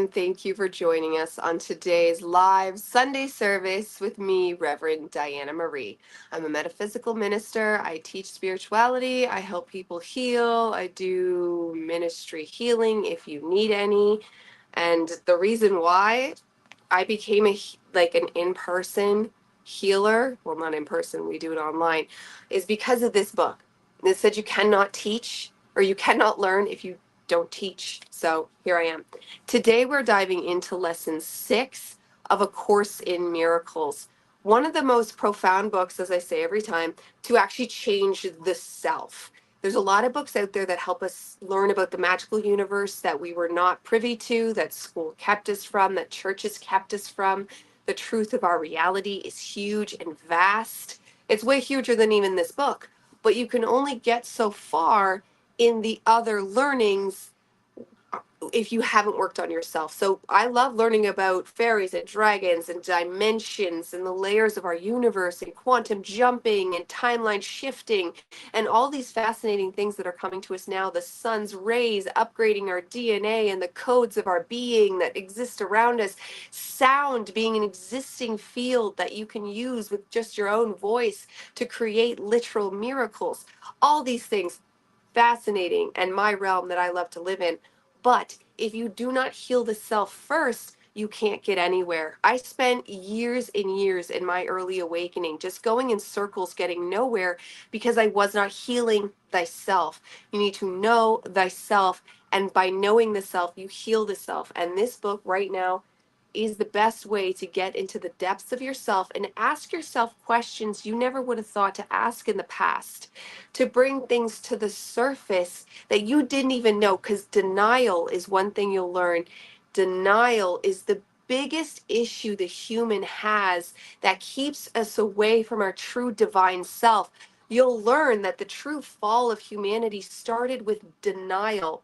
and thank you for joining us on today's live Sunday service with me, Reverend Diana Marie. I'm a metaphysical minister. I teach spirituality. I help people heal. I do ministry healing if you need any. And the reason why I became an in-person healer, well, not in person, we do it online, is because of this book. It said you cannot teach or you cannot learn if you don't teach. So here I am. Today we're diving into lesson 6 of A Course in Miracles. One of the most profound books, as I say every time, to actually change the self. There's a lot of books out there that help us learn about the magical universe that we were not privy to, that school kept us from, that churches kept us from. The truth of our reality is huge and vast. It's way huger than even this book, but you can only get so far in the other learnings if you haven't worked on yourself. So I love learning about fairies and dragons and dimensions and the layers of our universe and quantum jumping and timeline shifting and all these fascinating things that are coming to us now. The sun's rays upgrading our DNA and the codes of our being that exist around us. Sound being an existing field that you can use with just your own voice to create literal miracles. All these things, fascinating, and my realm that I love to live in. But if you do not heal the self first, you can't get anywhere. I spent years and years in my early awakening just going in circles, getting nowhere because I was not healing thyself. You need to know thyself, and by knowing the self, you heal the self. And this book right now is the best way to get into the depths of yourself and ask yourself questions you never would have thought to ask in the past, to bring things to the surface that you didn't even know, because denial is one thing you'll learn. Denial is the biggest issue the human has that keeps us away from our true divine self. You'll learn that the true fall of humanity started with denial.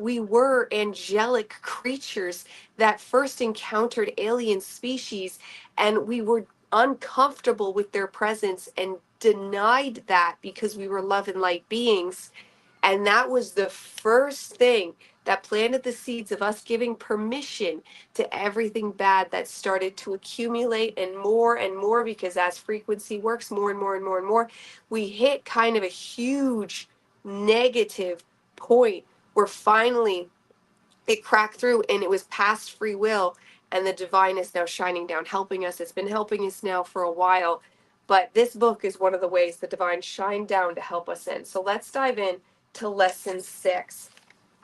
We were angelic creatures that first encountered alien species, and we were uncomfortable with their presence and denied that because we were love and light beings. And that was the first thing that planted the seeds of us giving permission to everything bad that started to accumulate and more, because as frequency works, more and more and more and more, we hit kind of a huge negative point where finally it cracked through and it was past free will, and the divine is now shining down, helping us. It's been helping us now for a while, but this book is one of the ways the divine shined down to help us in. So let's dive in to lesson 6.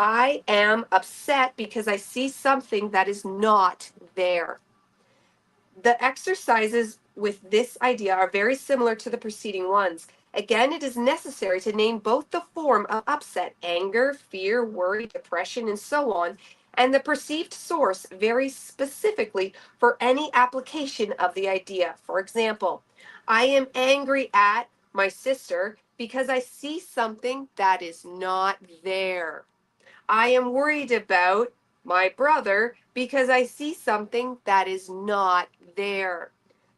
I am upset because I see something that is not there. The exercises with this idea are very similar to the preceding ones. Again, it is necessary to name both the form of upset, anger, fear, worry, depression, and so on, and the perceived source very specifically for any application of the idea. For example, I am angry at my sister because I see something that is not there. I am worried about my brother because I see something that is not there.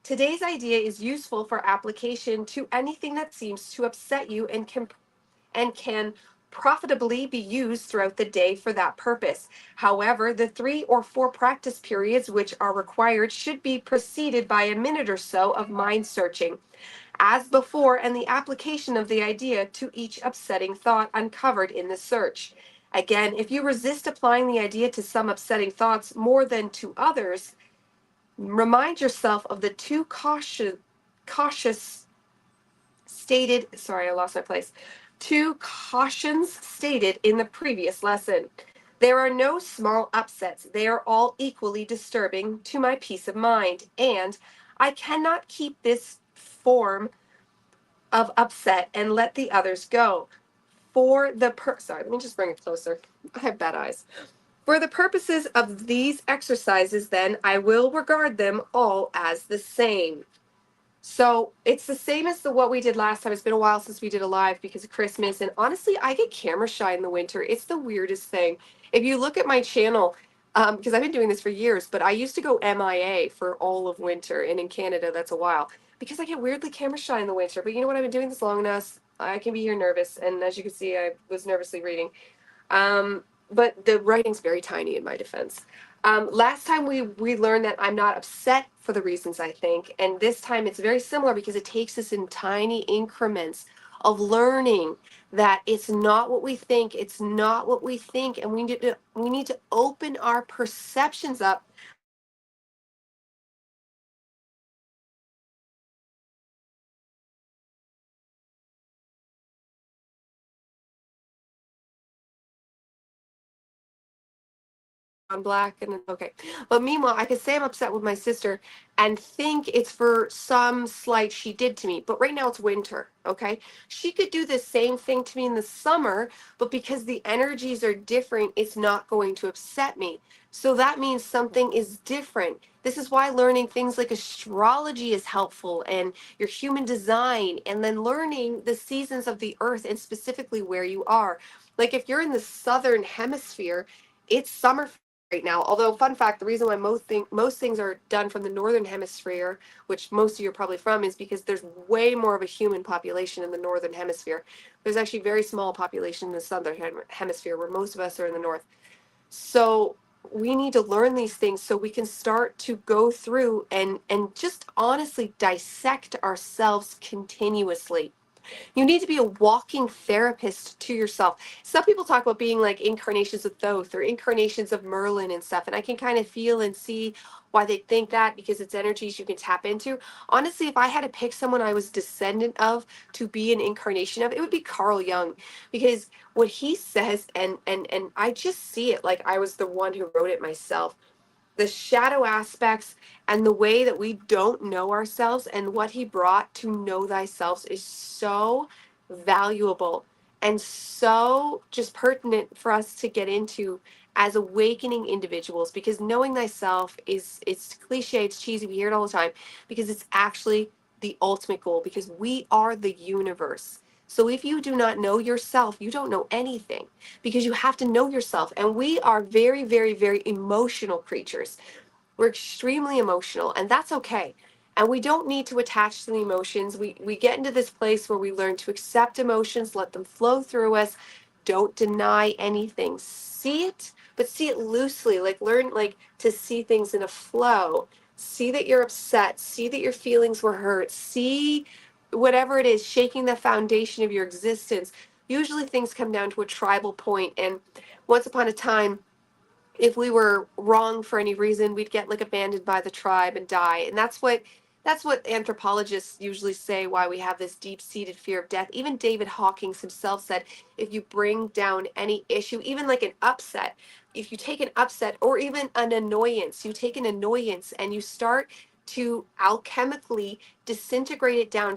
Today's idea is useful for application to anything that seems to upset you and can profitably be used throughout the day for that purpose. However, the 3 or 4 practice periods which are required should be preceded by a minute or so of mind searching, as before, and the application of the idea to each upsetting thought uncovered in the search. Again, if you resist applying the idea to some upsetting thoughts more than to others, remind yourself of the 2 cautious stated, sorry, I lost my place, 2 cautions stated in the previous lesson. There are no small upsets. They are all equally disturbing to my peace of mind, and I cannot keep this form of upset and let the others go. Sorry, let me just bring it closer. I have bad eyes. For the purposes of these exercises, then, I will regard them all as the same. So it's the same as what we did last time. It's been a while since we did a live because of Christmas. And honestly, I get camera shy in the winter. It's the weirdest thing. If you look at my channel, because I've been doing this for years, but I used to go MIA for all of winter. And in Canada, that's a while. Because I get weirdly camera shy in the winter. But you know what? I've been doing this long enough. I can be here nervous. And as you can see, I was nervously reading. but the writing's very tiny in my defense. Last time we learned that I'm not upset for the reasons I think, and this time it's very similar because it takes us in tiny increments of learning that it's not what we think, it's not what we think, and we need to open our perceptions up. I'm black and okay. But meanwhile, I could say I'm upset with my sister and think it's for some slight she did to me. But right now it's winter, okay? She could do the same thing to me in the summer, but because the energies are different, it's not going to upset me. So that means something is different. This is why learning things like astrology is helpful and your human design, and then learning the seasons of the earth and specifically where you are. Like if you're in the southern hemisphere, it's summer right now. Although, fun fact, the reason why most things are done from the northern hemisphere, which most of you are probably from, is because there's way more of a human population in the northern hemisphere. There's actually very small population in the southern hemisphere, where most of us are in the north. So we need to learn these things so we can start to go through and just honestly dissect ourselves continuously. You need to be a walking therapist to yourself. Some people talk about being like incarnations of Thoth or incarnations of Merlin and stuff. And I can kind of feel and see why they think that because it's energies you can tap into. Honestly, if I had to pick someone I was descendant of to be an incarnation of, it would be Carl Jung. Because what he says, and I just see it like I was the one who wrote it myself, the shadow aspects and the way that we don't know ourselves, and what he brought to know thyself is so valuable and so just pertinent for us to get into as awakening individuals, because knowing thyself is, it's cliche, it's cheesy, we hear it all the time, because it's actually the ultimate goal, because we are the universe. So if you do not know yourself, you don't know anything, because you have to know yourself. And we are very, very, very emotional creatures. We're extremely emotional, and that's okay. And we don't need to attach to the emotions. We get into this place where we learn to accept emotions, let them flow through us. Don't deny anything. See it, but see it loosely. Like learn like to see things in a flow. See that you're upset. See that your feelings were hurt. See whatever it is, shaking the foundation of your existence. Usually things come down to a tribal point, and once upon a time, if we were wrong for any reason, we'd get like abandoned by the tribe and die. And that's what anthropologists usually say, why we have this deep-seated fear of death. Even David Hawkins himself said, if you bring down any issue, even like an upset, if you take an upset or even an annoyance, you take an annoyance and you start to alchemically disintegrate it down.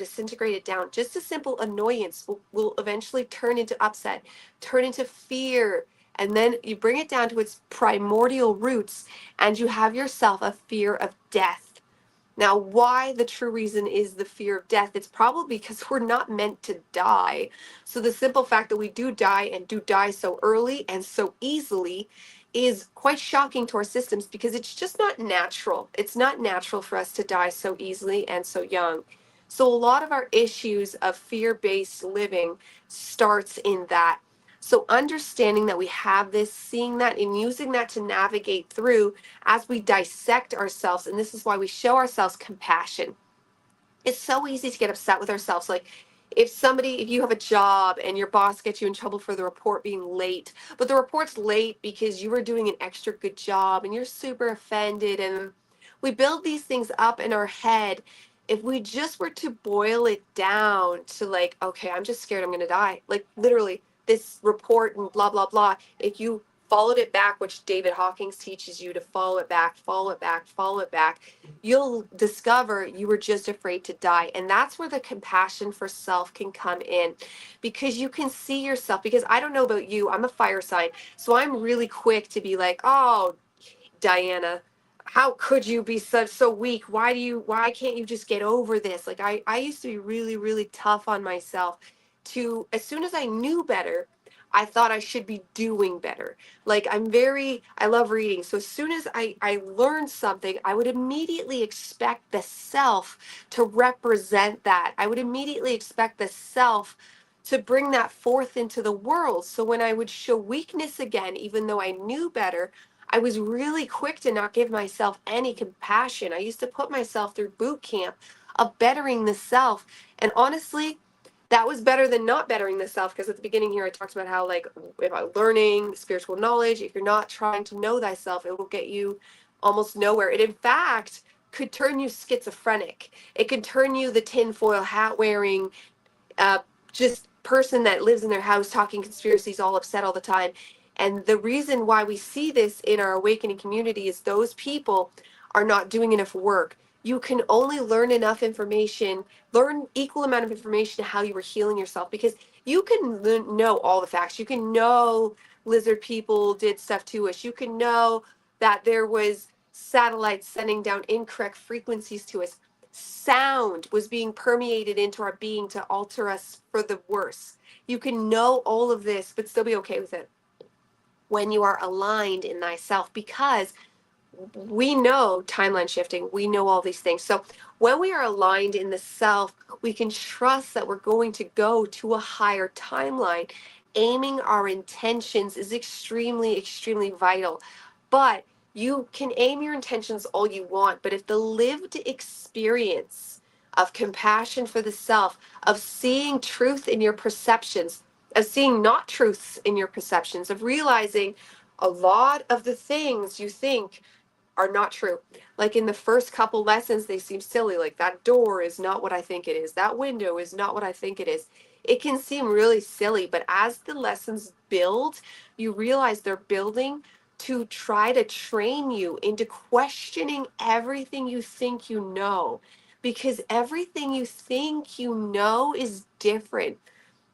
Just a simple annoyance will eventually turn into upset, turn into fear, and then you bring it down to its primordial roots, and you have yourself a fear of death. Now, why the true reason is the fear of death? It's probably because we're not meant to die. So the simple fact that we do die and do die so early and so easily is quite shocking to our systems, because it's just not natural. It's not natural for us to die so easily and so young. So a lot of our issues of fear-based living starts in that. So understanding that we have this, seeing that, and using that to navigate through as we dissect ourselves. And this is why we show ourselves compassion. It's so easy to get upset with ourselves. Like if you have a job and your boss gets you in trouble for the report being late, but the report's late because you were doing an extra good job and you're super offended, and we build these things up in our head. If we just were to boil it down to like, okay, I'm just scared I'm going to die. Like literally this report and blah, blah, blah. If you followed it back, which David Hawkins teaches you to follow it back, follow it back, follow it back, you'll discover you were just afraid to die. And that's where the compassion for self can come in, because you can see yourself. Because I don't know about you, I'm a fire sign. So I'm really quick to be like, oh, Diana, how could you be so weak? Why can't you just get over this? Like I used to be really, really tough on myself. To as soon as I knew better, I thought I should be doing better. Like I love reading. So as soon as I learned something, I would immediately expect the self to represent that. I would immediately expect the self to bring that forth into the world. So when I would show weakness again, even though I knew better, I was really quick to not give myself any compassion. I used to put myself through boot camp of bettering the self. And honestly, that was better than not bettering the self, because at the beginning here I talked about how, like, about learning spiritual knowledge, if you're not trying to know thyself, it will get you almost nowhere. It in fact could turn you schizophrenic. It could turn you the tinfoil hat wearing, uh, just person that lives in their house talking conspiracies, all upset all the time. And the reason why we see this in our awakening community is those people are not doing enough work. You can only learn enough information, learn equal amount of information how you were healing yourself, because you can know all the facts. You can know lizard people did stuff to us. You can know that there was satellites sending down incorrect frequencies to us. Sound was being permeated into our being to alter us for the worse. You can know all of this, but still be okay with it when you are aligned in thyself, because we know timeline shifting, we know all these things. So when we are aligned in the self, we can trust that we're going to go to a higher timeline. Aiming our intentions is extremely, extremely vital. But you can aim your intentions all you want, but if the lived experience of compassion for the self, of seeing truth in your perceptions, of seeing not truths in your perceptions, of realizing a lot of the things you think are not true. Like in the first couple lessons, they seem silly. Like, that door is not what I think it is. That window is not what I think it is. It can seem really silly, but as the lessons build, you realize they're building to try to train you into questioning everything you think you know. Because everything you think you know is different.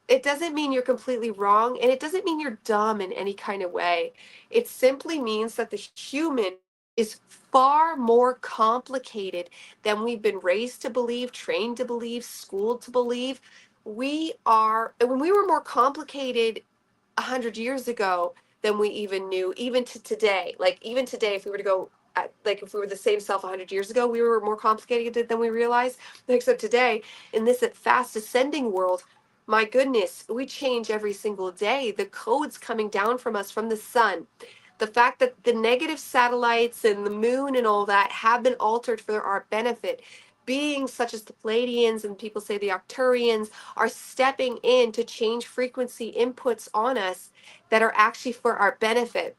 It doesn't mean you're completely wrong, and it doesn't mean you're dumb in any kind of way. It simply means that the human is far more complicated than we've been raised to believe, trained to believe, schooled to believe. When we were more complicated 100 years ago than we even knew, even to today. Like, even today, if we were to go, like, if we were the same self 100 years ago, we were more complicated than we realized. Except today, in this fast ascending world, my goodness, we change every single day. The codes coming down from us from the sun, the fact that the negative satellites and the moon and all that have been altered for our benefit. Beings such as the Pleiadians and people say the Arcturians are stepping in to change frequency inputs on us that are actually for our benefit.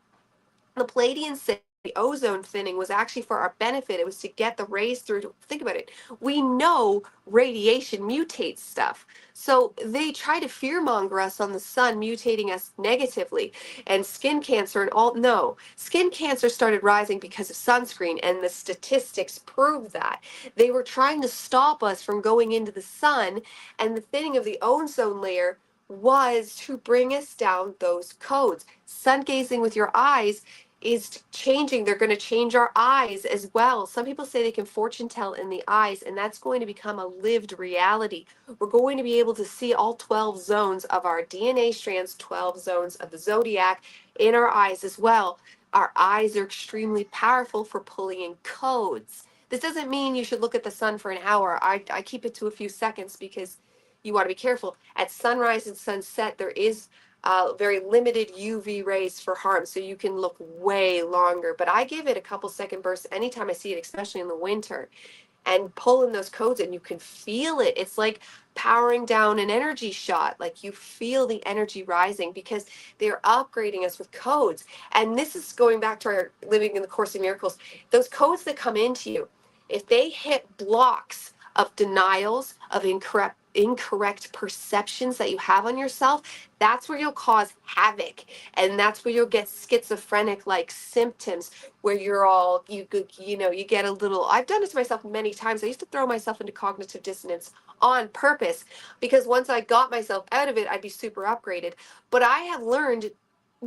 The Pleiadians say the ozone thinning was actually for our benefit. It was to get the rays through. Think about it. We know radiation mutates stuff. So they try to fearmonger us on the sun mutating us negatively, and skin cancer and all. No, skin cancer started rising because of sunscreen, and the statistics prove that. They were trying to stop us from going into the sun, and the thinning of the ozone layer was to bring us down those codes. Sun gazing with your eyes is changing. They're going to change our eyes as well. Some people say they can fortune tell in the eyes, and that's going to become a lived reality. We're going to be able to see all 12 zones of our DNA strands, 12 zones of the zodiac in our eyes as well. Our eyes are extremely powerful for pulling in codes. This doesn't mean you should look at the sun for an hour. I keep it to a few seconds because you want to be careful. At sunrise and sunset, there is very limited UV rays for harm, so you can look way longer. But I give it a couple second bursts anytime I see it, especially in the winter, and pull in those codes, and you can feel it. It's like powering down an energy shot. Like, you feel the energy rising because they're upgrading us with codes. And this is going back to our living in the Course in Miracles. Those codes that come into you, if they hit blocks of denials, of incorrect perceptions that you have on yourself, that's where you'll cause havoc, and that's where you'll get schizophrenic like symptoms, where you're all, you get a little. I've done it to myself many times. I used to throw myself into cognitive dissonance on purpose, because once I got myself out of it, I'd be super upgraded. But I have learned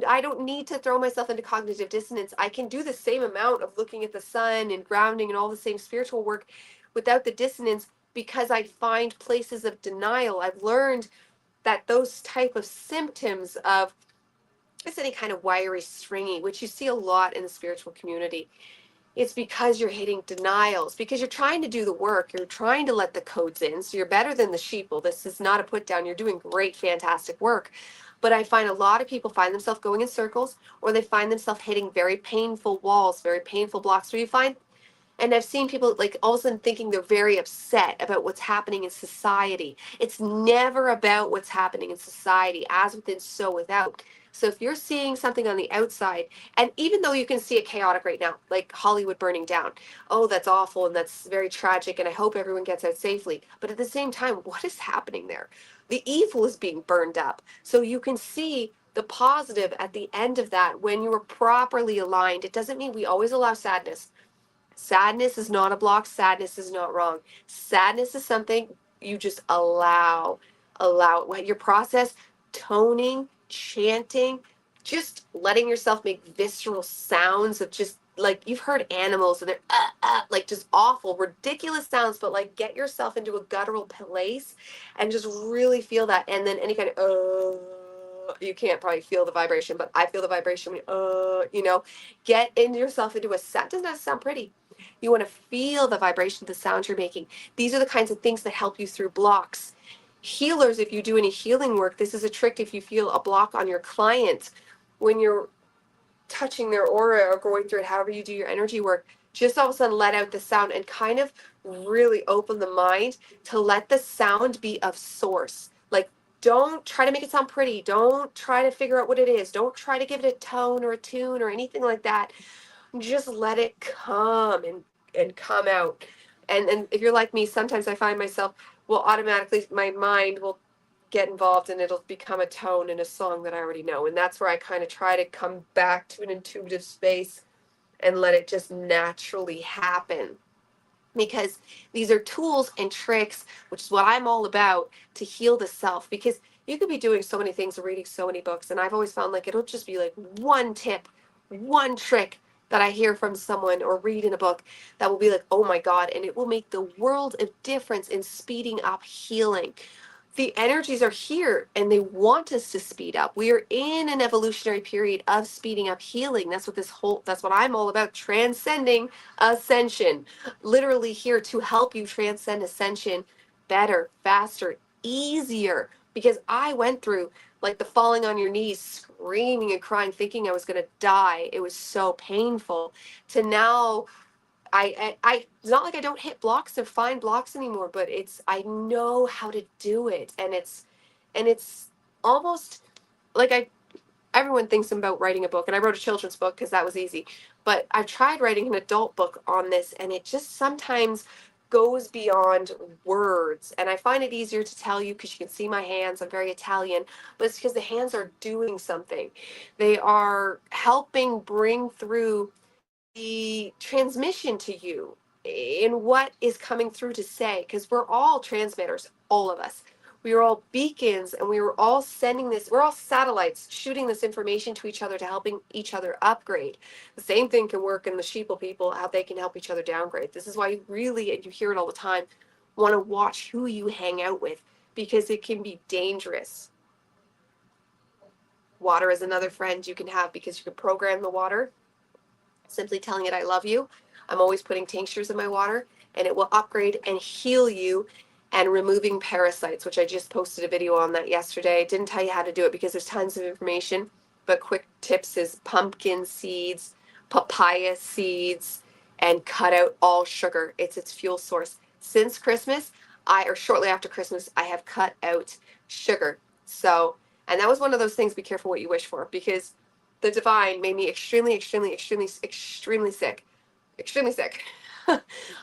I don't need to throw myself into cognitive dissonance. I can do the same amount of looking at the sun and grounding and all the same spiritual work without the dissonance, because I find places of denial. I've learned that those type of symptoms of just any kind of wiry, stringy, which you see a lot in the spiritual community, It's because you're hitting denials, because you're trying to do the work. You're trying to let the codes in. So you're better than the sheeple. This is not a put down. You're doing great, fantastic work. But I find a lot of people find themselves going in circles, or they find themselves hitting very painful walls, very painful blocks, where you find, and I've seen people like all of a sudden thinking they're very upset about what's happening in society. It's never about what's happening in society, as within, so without. So if you're seeing something on the outside, and even though you can see it chaotic right now, like Hollywood burning down, oh, that's awful and that's very tragic, and I hope everyone gets out safely. But at the same time, what is happening there? The evil is being burned up. So you can see the positive at the end of that when you are properly aligned. It doesn't mean we always allow sadness. Sadness is not a block. Sadness is not wrong. Sadness is something you just allow. Allow it. Your process, toning, chanting, just letting yourself make visceral sounds of just like you've heard animals and they're like just awful, ridiculous sounds, but like get yourself into a guttural place and just really feel that. And then any kind of you can't probably feel the vibration, but I feel the vibration when get in yourself into a sound. Doesn't have to sound pretty. You want to feel the vibration, the sound you're making. These are the kinds of things that help you through blocks. Healers, if you do any healing work, this is a trick if you feel a block on your client when you're touching their aura or going through it, however you do your energy work, just all of a sudden let out the sound and kind of really open the mind to let the sound be of source. Like, don't try to make it sound pretty. Don't try to figure out what it is. Don't try to give it a tone or a tune or anything like that. Just let it come and come out. And if you're like me, sometimes I find myself will automatically, my mind will get involved and it'll become a tone in a song that I already know. And that's where I kind of try to come back to an intuitive space and let it just naturally happen. Because these are tools and tricks, which is what I'm all about, to heal the self. Because you could be doing so many things, reading so many books, and I've always found like it'll just be like one tip, one trick that I hear from someone or read in a book that will be like, oh my God, and it will make the world of difference in speeding up healing. The energies are here and they want us to speed up. We are in an evolutionary period of speeding up healing. That's what I'm all about, transcending ascension. Literally here to help you transcend ascension better, faster, easier. Because I went through like the falling on your knees, screaming and crying, thinking I was going to die. It was so painful to now it's not like I don't hit blocks or find blocks anymore, but I know how to do it. And it's almost like everyone thinks about writing a book, and I wrote a children's book because that was easy. But I've tried writing an adult book on this, and it just sometimes goes beyond words. And I find it easier to tell you because you can see my hands. I'm very Italian, but it's because the hands are doing something. They are helping bring through the transmission to you in what is coming through to say, because we're all transmitters, all of us. We are all beacons, and we are all sending this, we're all satellites shooting this information to each other to helping each other upgrade. The same thing can work in the sheeple people, how they can help each other downgrade. This is why you really, and you hear it all the time, want to watch who you hang out with, because it can be dangerous. Water is another friend you can have, because you can program the water simply telling it I love you. I'm always putting tinctures in my water, and it will upgrade and heal you, and removing parasites, which I just posted a video on that yesterday. I didn't tell you how to do it because there's tons of information, but quick tips is pumpkin seeds, papaya seeds, and cut out all sugar. It's its fuel source. Since Christmas, or shortly after Christmas, I have cut out sugar. So, and that was one of those things, be careful what you wish for, because the divine made me extremely, extremely, extremely, extremely sick. Extremely sick.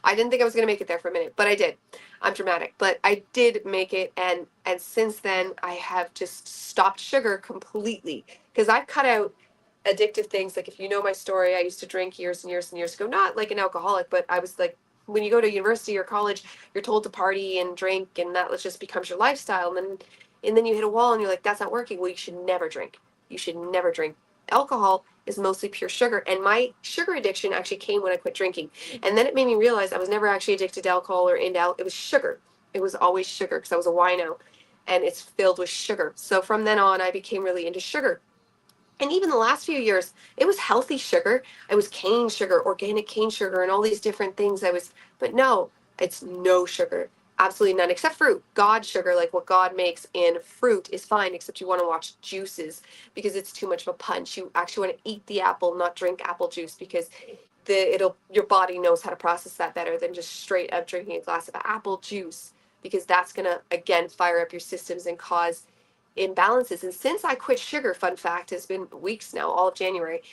I didn't think I was going to make it there for a minute, but I did. I'm dramatic, but I did make it, and since then I have just stopped sugar completely, because I've cut out addictive things. Like, if you know my story, I used to drink years and years and years ago, not like an alcoholic, but I was like, when you go to university or college, you're told to party and drink, and that just becomes your lifestyle, and then you hit a wall and you're like, that's not working. Well, you should never drink. You should never drink. Alcohol is mostly pure sugar, and my sugar addiction actually came when I quit drinking. And then it made me realize I was never actually addicted to alcohol or into alcohol. It was sugar. It was always sugar, because I was a wino, and it's filled with sugar. So from then on, I became really into sugar. And even the last few years, it was healthy sugar. I was cane sugar, organic cane sugar, and all these different things. But no, it's no sugar. Absolutely none, except fruit. God sugar, like what God makes in fruit, is fine, except you want to watch juices because it's too much of a punch. You actually want to eat the apple, not drink apple juice, because your body knows how to process that better than just straight up drinking a glass of apple juice, because that's gonna again fire up your systems and cause imbalances. And since I quit sugar, fun fact, it's been weeks now, all of January,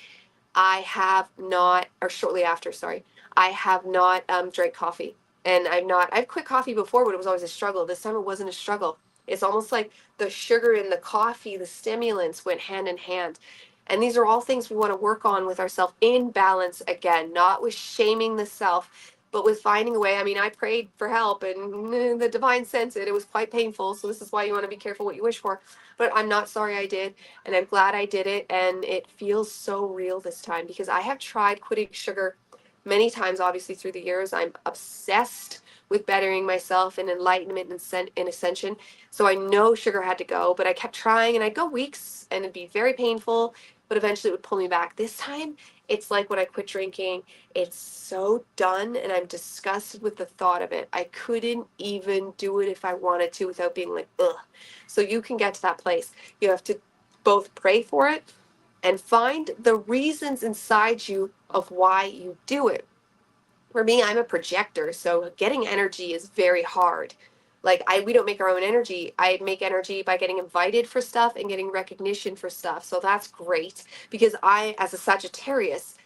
I have not, or shortly after, sorry, I have not drank coffee. And I've quit coffee before, but it was always a struggle. This time it wasn't a struggle. It's almost like the sugar in the coffee, the stimulants went hand in hand. And these are all things we want to work on with ourselves in balance again, not with shaming the self, but with finding a way. I mean, I prayed for help and the divine sent it. It was quite painful. So this is why you want to be careful what you wish for. But I'm not sorry I did, and I'm glad I did it, and it feels so real this time because I have tried quitting sugar many times, obviously, through the years. I'm obsessed with bettering myself and enlightenment and ascension. So I know sugar had to go, but I kept trying, and I'd go weeks, and it'd be very painful, but eventually it would pull me back. This time, it's like when I quit drinking, it's so done, and I'm disgusted with the thought of it. I couldn't even do it if I wanted to without being like, ugh. So you can get to that place. You have to both pray for it and find the reasons inside you of why you do it. For me, I'm a projector, so getting energy is very hard. Like we don't make our own energy. I make energy by getting invited for stuff and getting recognition for stuff. So that's great because I, as a Sagittarius,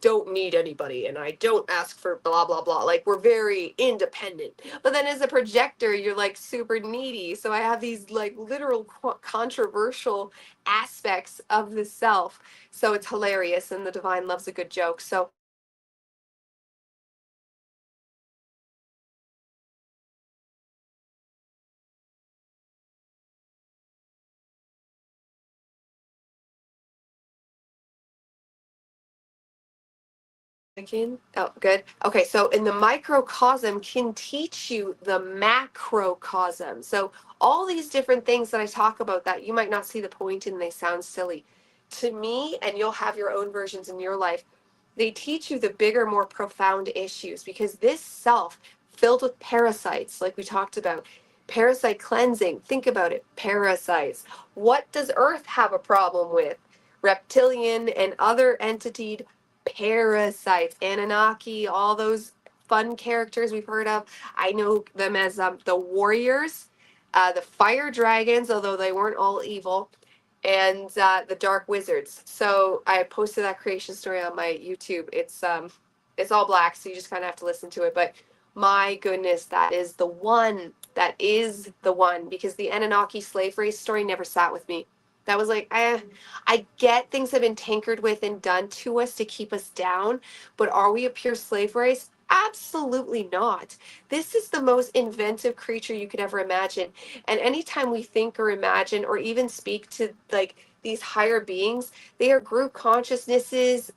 don't need anybody and I don't ask for blah blah blah. Like we're very independent. But then as a projector, you're like super needy. So I have these like literal controversial aspects of the self. So it's hilarious and the divine loves a good joke. So again. Oh, good. Okay, so in the microcosm can teach you the macrocosm. So all these different things that I talk about that you might not see the point in, they sound silly. To me, and you'll have your own versions in your life, they teach you the bigger, more profound issues because this self filled with parasites, like we talked about, parasite cleansing, think about it, parasites. What does Earth have a problem with? Reptilian and other entity parasites, Anunnaki, all those fun characters we've heard of. I know them as the warriors, the fire dragons, although they weren't all evil, and the dark wizards. So I posted that creation story on my YouTube. It's all black, so you just kind of have to listen to it. But my goodness, that is the one. That is the one because the Anunnaki slave race story never sat with me. That was like, I get things have been tinkered with and done to us to keep us down, but are we a pure slave race? Absolutely not. This is the most inventive creature you could ever imagine. And anytime we think or imagine or even speak to like these higher beings, they are group consciousnesses.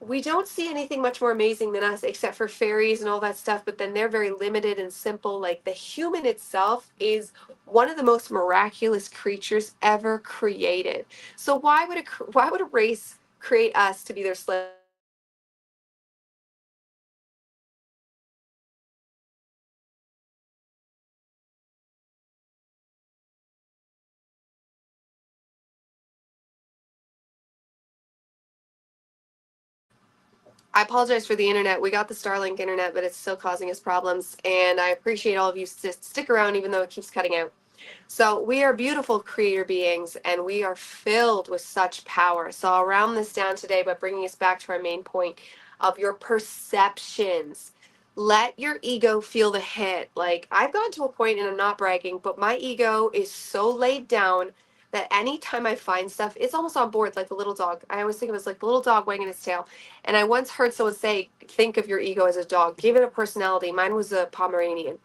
We don't see anything much more amazing than us except for fairies and all that stuff, but then they're very limited and simple. Like the human itself is one of the most miraculous creatures ever created. So why would a race create us to be their slave? I apologize for the internet. We got the Starlink internet, but it's still causing us problems. And I appreciate all of you stick around even though it keeps cutting out. So we are beautiful creator beings and we are filled with such power. So I'll round this down today by bringing us back to our main point of your perceptions. Let your ego feel the hit. Like I've gotten to a point, and I'm not bragging, but my ego is so laid down that anytime I find stuff, it's almost on board like the little dog. I always think of it as like the little dog wagging its tail. And I once heard someone say, think of your ego as a dog. Give it a personality. Mine was a Pomeranian.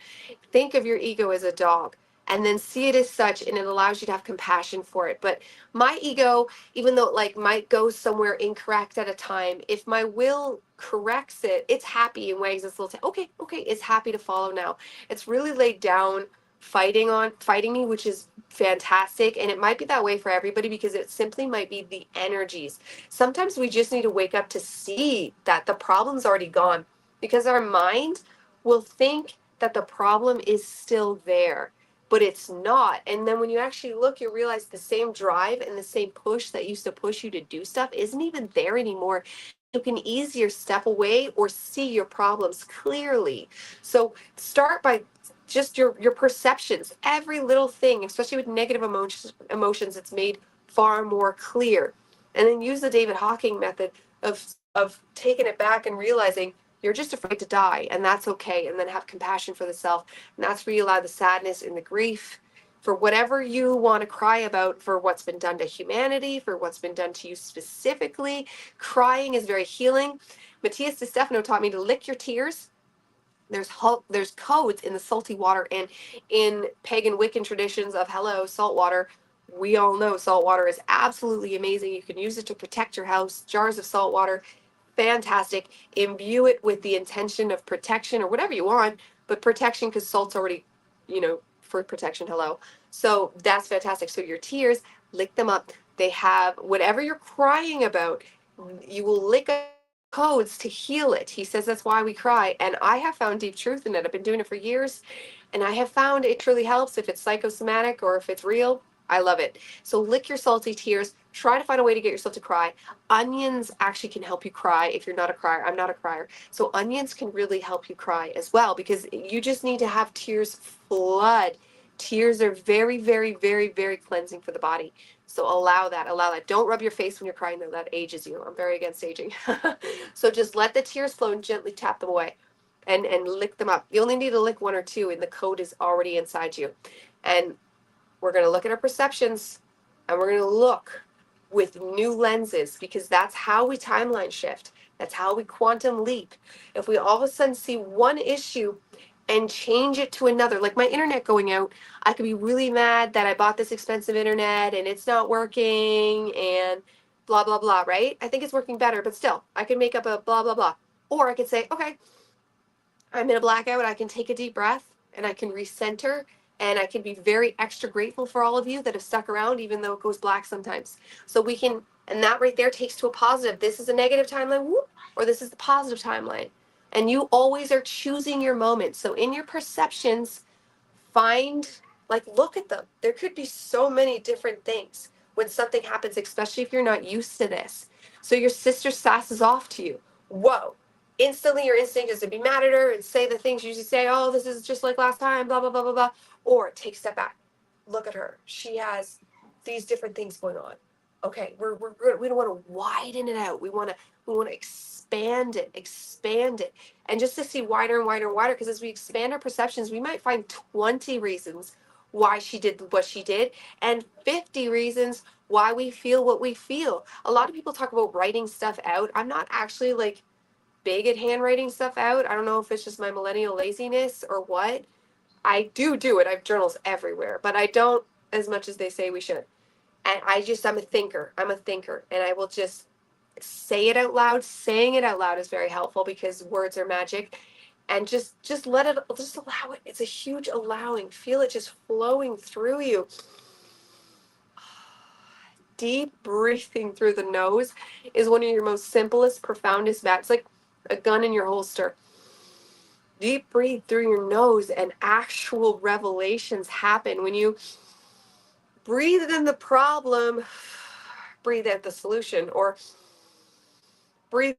Think of your ego as a dog and then see it as such, and it allows you to have compassion for it. But my ego, even though it like might go somewhere incorrect at a time, if my will corrects it, it's happy and wags its little tail. Okay, it's happy to follow now. It's really laid down fighting me, which is fantastic. And it might be that way for everybody because it simply might be the energies. Sometimes we just need to wake up to see that the problem's already gone, because our mind will think that the problem is still there, but it's not. And then when you actually look, you realize the same drive and the same push that used to push you to do stuff isn't even there anymore. You can easier step away or see your problems clearly. So start by just your perceptions. Every little thing, especially with negative emotions, it's made far more clear. And then use the David Hawking method of taking it back and realizing you're just afraid to die, and that's okay. And then have compassion for the self. And that's where you allow the sadness and the grief for whatever you want to cry about, for what's been done to humanity, for what's been done to you specifically. Crying is very healing. Matthias de Stefano taught me to lick your tears. There's codes in the salty water, and in pagan Wiccan traditions of salt water. We all know salt water is absolutely amazing. You can use it to protect your house. Jars of salt water, fantastic. Imbue it with the intention of protection or whatever you want, but protection, because salt's already, for protection. So that's fantastic. So your tears, lick them up. They have whatever you're crying about. You will lick up codes to heal it. He says that's why we cry. And I have found deep truth in it. I've been doing it for years, and I have found it truly helps if it's psychosomatic or if it's real. I love it. So lick your salty tears. Try to find a way to get yourself to cry. Onions actually can help you cry if you're not a crier. I'm not a crier. So onions can really help you cry as well, because you just need to have tears flood. Tears are very, very, very, very cleansing for the body. So allow that. Don't rub your face when you're crying, though. That ages you. I'm very against aging. So just let the tears flow and gently tap them away and lick them up. You only need to lick one or two, and the code is already inside you. And we're going to look at our perceptions, and we're going to look with new lenses, because that's how we timeline shift. That's how we quantum leap. If we all of a sudden see one issue and change it to another, like my internet going out, I could be really mad that I bought this expensive internet and it's not working and blah, blah, blah, right? I think it's working better, but still, I could make up a blah, blah, blah. Or I could say, okay, I'm in a blackout. I can take a deep breath and I can recenter, and I can be very extra grateful for all of you that have stuck around, even though it goes black sometimes. So we can, and that right there takes to a positive. This is a negative timeline, whoop, or this is the positive timeline. And you always are choosing your moment. So in your perceptions, look at them. There could be so many different things when something happens, especially if you're not used to this. So your sister sasses off to you. Whoa. Instantly your instinct is to be mad at her and say the things you usually say, oh, this is just like last time, blah, blah, blah, blah, blah. Or take a step back. Look at her. She has these different things going on. Okay, we're good. We don't want to widen it out. We want to expand it. And just to see wider and wider and wider, because as we expand our perceptions, we might find 20 reasons why she did what she did, and 50 reasons why we feel what we feel. A lot of people talk about writing stuff out. I'm not actually big at handwriting stuff out. I don't know if it's just my millennial laziness or what. I do it. I have journals everywhere, but I don't as much as they say we should. And I'm a thinker. And I will just say it out loud. Saying it out loud is very helpful because words are magic. And just allow it. It's a huge allowing. Feel it just flowing through you. Deep breathing through the nose is one of your most simplest, profoundest it's like a gun in your holster. Deep breathe through your nose, and actual revelations happen. When you breathe in the problem, breathe out the solution, or breathe.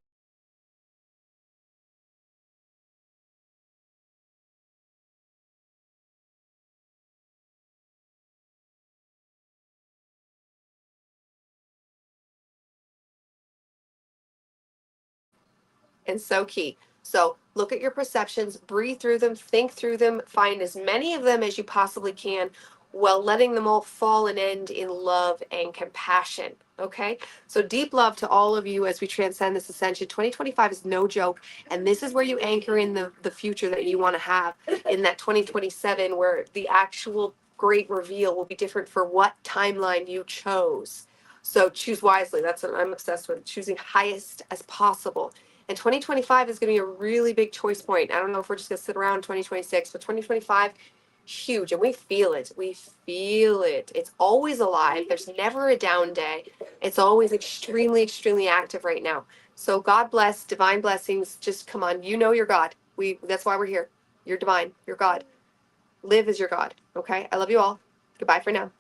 And so key. So look at your perceptions, breathe through them, think through them, find as many of them as you possibly can, while letting them all fall and end in love and compassion. Okay? So deep love to all of you as we transcend this ascension. 2025 is no joke. And this is where you anchor in the future that you want to have in that 2027, where the actual great reveal will be different for what timeline you chose. So choose wisely. That's what I'm obsessed with, choosing highest as possible. And 2025 is going to be a really big choice point. I don't know if we're just going to sit around 2026, but 2025 huge, and we feel it. We feel it. It's always alive. There's never a down day. It's always extremely, extremely active right now. So God bless, divine blessings. Just come on. You know you're God. That's why we're here. You're divine. You're God. Live as your God. Okay? I love you all. Goodbye for now.